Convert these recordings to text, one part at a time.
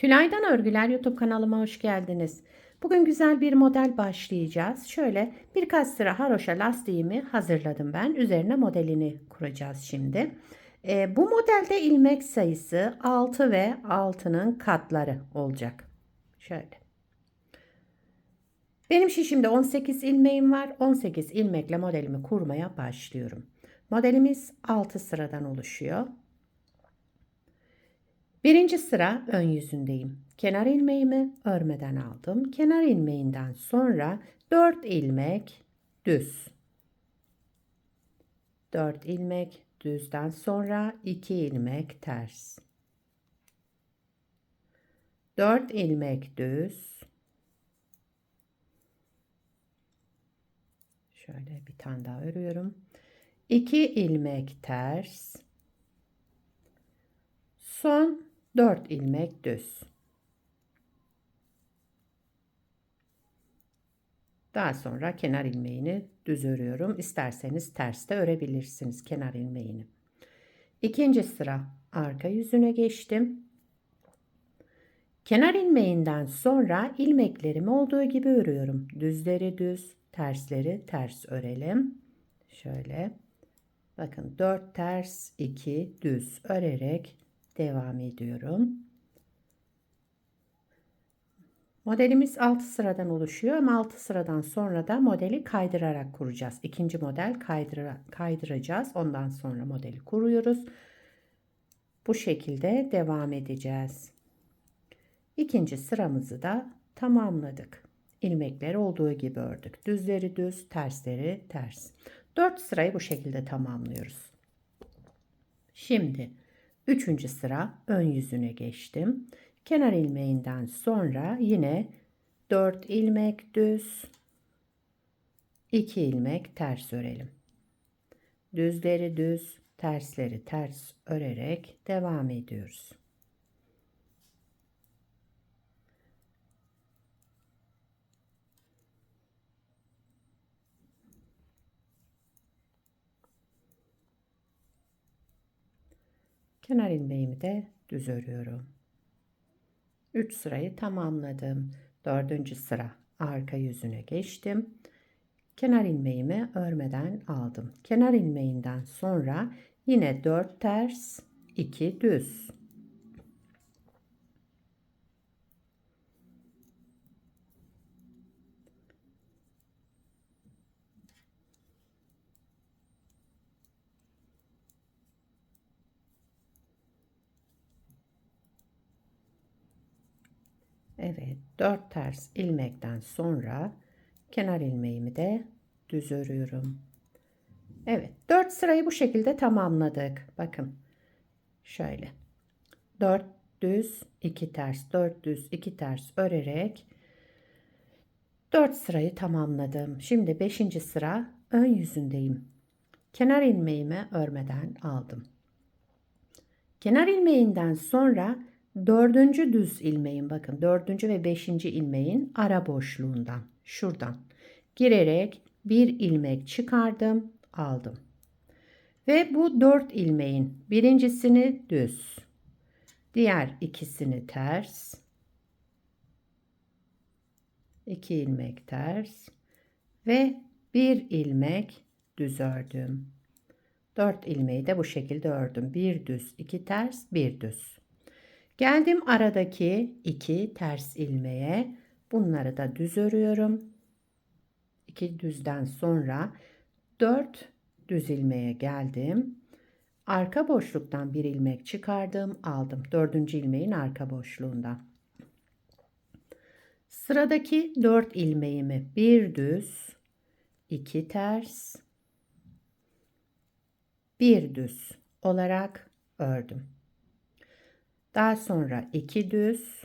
Tülay'dan Örgüler YouTube kanalıma hoş geldiniz. Bugün güzel bir model başlayacağız. Şöyle birkaç sıra haroşa lastiğimi hazırladım ben. Üzerine modelini kuracağız şimdi. Bu modelde ilmek sayısı 6 ve 6'nın katları olacak. Şöyle. Benim şişimde 18 ilmeğim var. 18 ilmekle modelimi kurmaya başlıyorum. Modelimiz 6 sıradan oluşuyor. Birinci sıra ön yüzündeyim. Kenar ilmeğimi örmeden aldım. Kenar ilmeğinden sonra 4 ilmek düz. 4 ilmek düzden sonra 2 ilmek ters. 4 ilmek düz. Şöyle bir tane daha örüyorum. 2 ilmek ters. Son 4 ilmek düz. Daha sonra kenar ilmeğini düz örüyorum. İsterseniz ters de örebilirsiniz kenar ilmeğini. İkinci sıra arka yüzüne geçtim. Kenar ilmeğinden sonra ilmeklerimi olduğu gibi örüyorum. Düzleri düz, tersleri ters örelim. Şöyle. Bakın 4 ters, 2 düz örerek devam ediyorum. Modelimiz 6 sıradan oluşuyor ama 6 sıradan sonra da modeli kaydırarak kuracağız. İkinci model kaydıracağız. Ondan sonra modeli kuruyoruz. Bu şekilde devam edeceğiz. İkinci sıramızı da tamamladık. İlmekleri olduğu gibi ördük. Düzleri düz, tersleri ters. 4 sırayı bu şekilde tamamlıyoruz. Şimdi 3. sıra ön yüzüne geçtim. Kenar ilmeğinden sonra yine 4 ilmek düz, 2 ilmek ters örelim. Düzleri düz, tersleri ters örerek devam ediyoruz. Kenar ilmeğimi de düz örüyorum. 3 sırayı tamamladım. 4. sıra arka yüzüne geçtim. Kenar ilmeğimi örmeden aldım. Kenar ilmeğinden sonra yine 4 ters, 2 düz. Evet, 4 ters ilmekten sonra kenar ilmeğimi de düz örüyorum. Evet, 4 sırayı bu şekilde tamamladık. Bakın. Şöyle. 4 düz, 2 ters, 4 düz, 2 ters örerek 4 sırayı tamamladım. Şimdi 5. sıra ön yüzündeyim. Kenar ilmeğimi örmeden aldım. Kenar ilmeğinden sonra 4. düz ilmeğin, bakın 4. ve 5. ilmeğin ara boşluğundan, şuradan girerek bir ilmek çıkardım, aldım. Ve bu 4 ilmeğin birincisini düz, diğer ikisini ters, 2 ilmek ters ve bir ilmek düz ördüm. 4 ilmeği de bu şekilde ördüm. Bir düz, 2 ters, bir düz. Geldim aradaki 2 ters ilmeğe. Bunları da düz örüyorum. 2 düzden sonra 4 düz ilmeğe geldim. Arka boşluktan bir ilmek çıkardım, aldım. 4. ilmeğin arka boşluğundan. Sıradaki 4 ilmeğimi bir düz, 2 ters, bir düz olarak ördüm. Daha sonra 2 düz,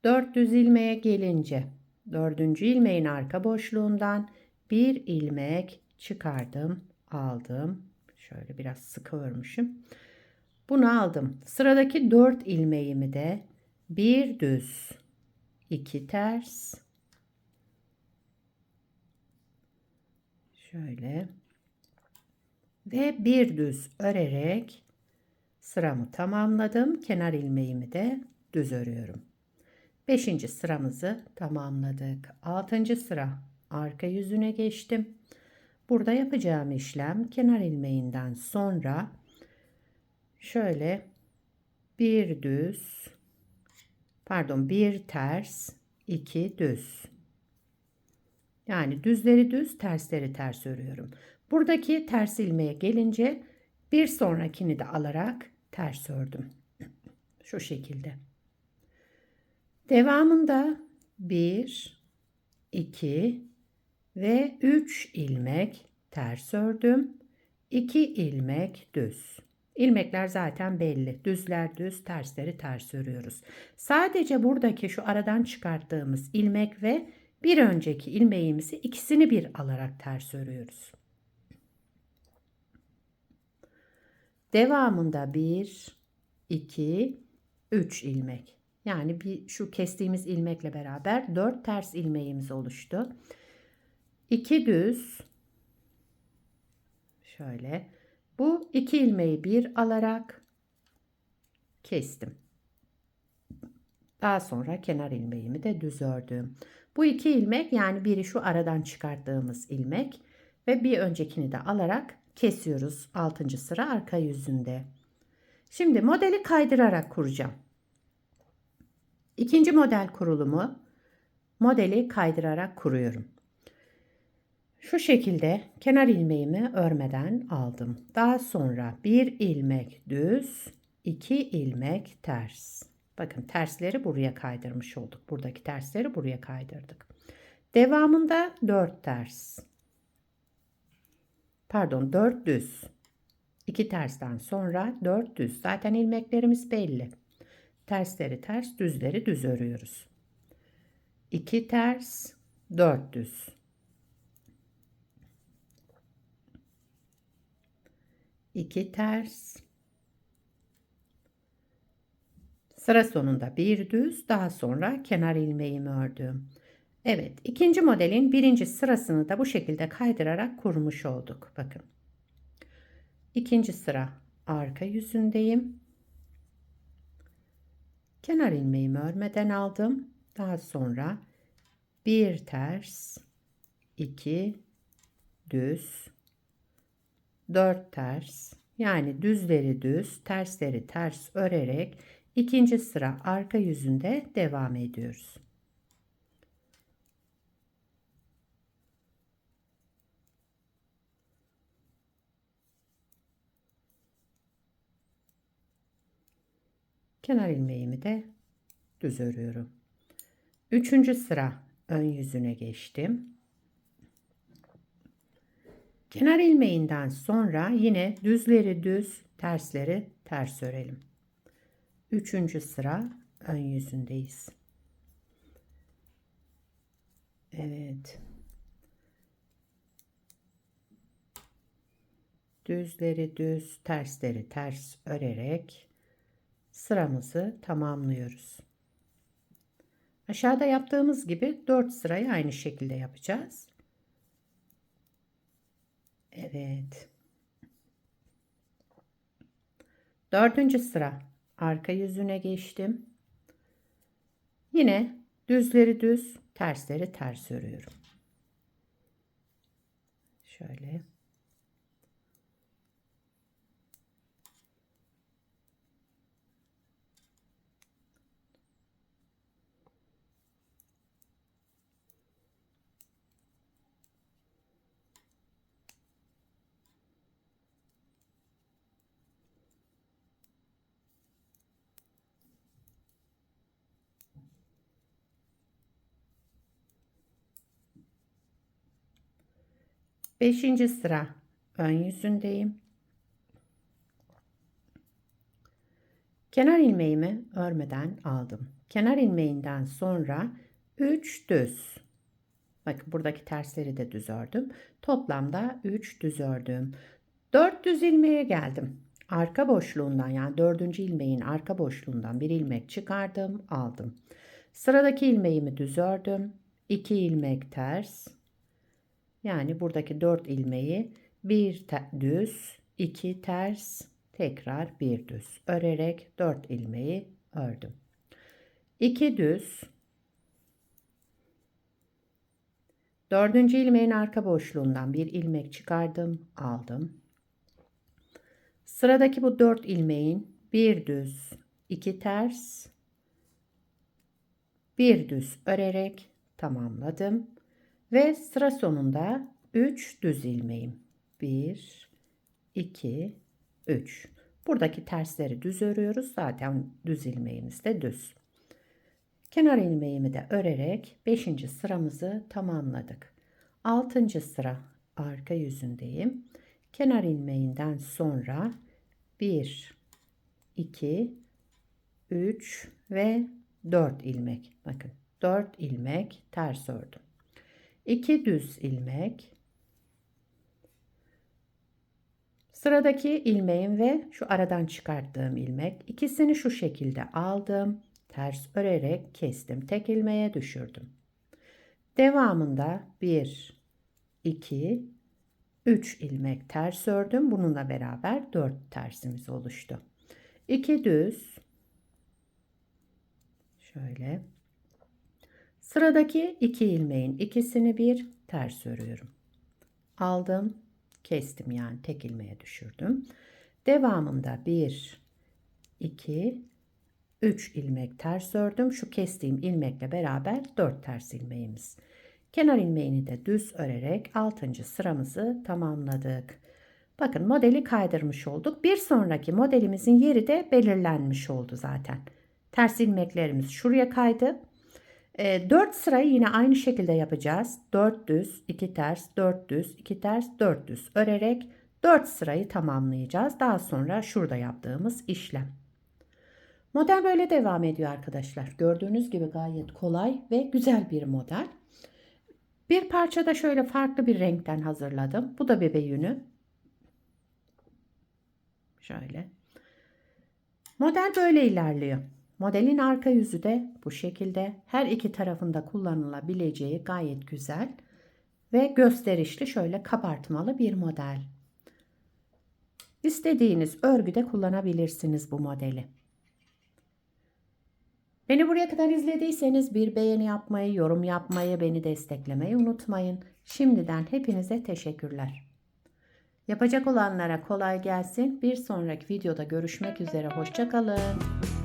4 düz ilmeğe gelince 4. ilmeğin arka boşluğundan bir ilmek çıkardım, aldım. Şöyle biraz sıkı örmüşüm. Bunu aldım. Sıradaki 4 ilmeğimi de bir düz, 2 ters, şöyle ve bir düz örerek sıramı tamamladım. Kenar ilmeğimi de düz örüyorum. 5. sıramızı tamamladık. 6. sıra arka yüzüne geçtim. Burada yapacağım işlem kenar ilmeğinden sonra şöyle bir düz, pardon, bir ters, iki düz. Yani düzleri düz, tersleri ters örüyorum. Buradaki ters ilmeğe gelince bir sonrakini de alarak ters ördüm. Şu şekilde. Devamında 1, 2 ve 3 ilmek ters ördüm. 2 ilmek düz. İlmekler zaten belli. Düzler düz, tersleri ters örüyoruz. Sadece buradaki şu aradan çıkarttığımız ilmek ve bir önceki ilmeğimizi ikisini bir alarak ters örüyoruz. Devamında 1, 2, 3 ilmek. Yani şu kestiğimiz ilmekle beraber 4 ters ilmeğimiz oluştu. 2 düz. Şöyle. Bu 2 ilmeği bir alarak kestim. Daha sonra kenar ilmeğimi de düz ördüm. Bu 2 ilmek, yani biri şu aradan çıkarttığımız ilmek ve bir öncekini de alarak kesiyoruz 6. sıra arka yüzünde. Şimdi modeli kaydırarak kuracağım. İkinci model kurulumu, modeli kaydırarak kuruyorum. Şu şekilde kenar ilmeğimi örmeden aldım. Daha sonra bir ilmek düz, 2 ilmek ters. Bakın, tersleri buraya kaydırmış olduk. Buradaki tersleri buraya kaydırdık. Devamında 4 ters. Pardon, 4 düz. 2 tersten sonra 4 düz. Zaten ilmeklerimiz belli. Tersleri ters, düzleri düz örüyoruz. 2 ters, 4 düz. 2 ters. Sıra sonunda bir düz, daha sonra kenar ilmeğimi ördüm. Evet, ikinci modelin birinci sırasını da bu şekilde kaydırarak kurmuş olduk. Bakın. İkinci sıra arka yüzündeyim. Kenar ilmeğimi örmeden aldım. Daha sonra bir ters, 2 düz, 4 ters, yani düzleri düz, tersleri ters örerek ikinci sıra arka yüzünde devam ediyoruz. Kenar ilmeğimi de düz örüyorum. Üçüncü sıra ön yüzüne geçtim. Kenar ilmeğinden sonra yine düzleri düz, tersleri ters örelim. Üçüncü sıra ön yüzündeyiz. Evet. Düzleri düz, tersleri ters örerek sıramızı tamamlıyoruz. Aşağıda yaptığımız gibi 4 sırayı aynı şekilde yapacağız. Evet. Dördüncü sıra arka yüzüne geçtim. Yine düzleri düz, tersleri ters örüyorum. Şöyle. Beşinci sıra ön yüzündeyim. Kenar ilmeğimi örmeden aldım. Kenar ilmeğinden sonra 3 düz. Bakın, buradaki tersleri de düz ördüm. Toplamda 3 düz ördüm. 4 düz ilmeğe geldim. Arka boşluğundan, yani 4. ilmeğin arka boşluğundan bir ilmek çıkardım, aldım. Sıradaki ilmeğimi düz ördüm. 2 ilmek ters. Yani buradaki 4 ilmeği bir düz, 2 ters, tekrar bir düz örerek 4 ilmeği ördüm. 2 düz, dördüncü ilmeğin arka boşluğundan bir ilmek çıkardım, aldım. Sıradaki bu 4 ilmeğin bir düz, 2 ters, bir düz örerek tamamladım ve sıra sonunda 3 düz ilmeğim. 1 2 3. Buradaki tersleri düz örüyoruz. Zaten düz ilmeğimiz de düz. Kenar ilmeğimi de örerek 5. sıramızı tamamladık. 6. sıra arka yüzündeyim. Kenar ilmeğinden sonra 1 2 3 ve 4 ilmek. Bakın 4 ilmek ters ördüm. 2 düz ilmek. Sıradaki ilmeğim ve şu aradan çıkarttığım ilmek. İkisini şu şekilde aldım. Ters örerek kestim. Tek ilmeğe düşürdüm. Devamında 1 2 3 ilmek ters ördüm. Bununla beraber 4 tersimiz oluştu. 2 düz. Şöyle. Sıradaki 2 ilmeğin ikisini bir ters örüyorum. Aldım, kestim, yani tek ilmeğe düşürdüm. Devamında 1 2 3 ilmek ters ördüm. Şu kestiğim ilmekle beraber 4 ters ilmeğimiz. Kenar ilmeğini de düz örerek 6. sıramızı tamamladık. Bakın modeli kaydırmış olduk. Bir sonraki modelimizin yeri de belirlenmiş oldu zaten. Ters ilmeklerimiz şuraya kaydı. 4 sırayı yine aynı şekilde yapacağız. 4 düz, 2 ters, 4 düz, 2 ters, 4 düz örerek 4 sırayı tamamlayacağız. Daha sonra şurada yaptığımız işlem. Model böyle devam ediyor arkadaşlar. Gördüğünüz gibi gayet kolay ve güzel bir model. Bir parça da şöyle farklı bir renkten hazırladım. Bu da bebe yünü. Şöyle. Model böyle ilerliyor. Modelin arka yüzü de bu şekilde. Her iki tarafında kullanılabileceği gayet güzel ve gösterişli, şöyle kabartmalı bir model. İstediğiniz örgüde kullanabilirsiniz bu modeli. Beni buraya kadar izlediyseniz bir beğeni yapmayı, yorum yapmayı, beni desteklemeyi unutmayın. Şimdiden hepinize teşekkürler. Yapacak olanlara kolay gelsin. Bir sonraki videoda görüşmek üzere. Hoşça kalın.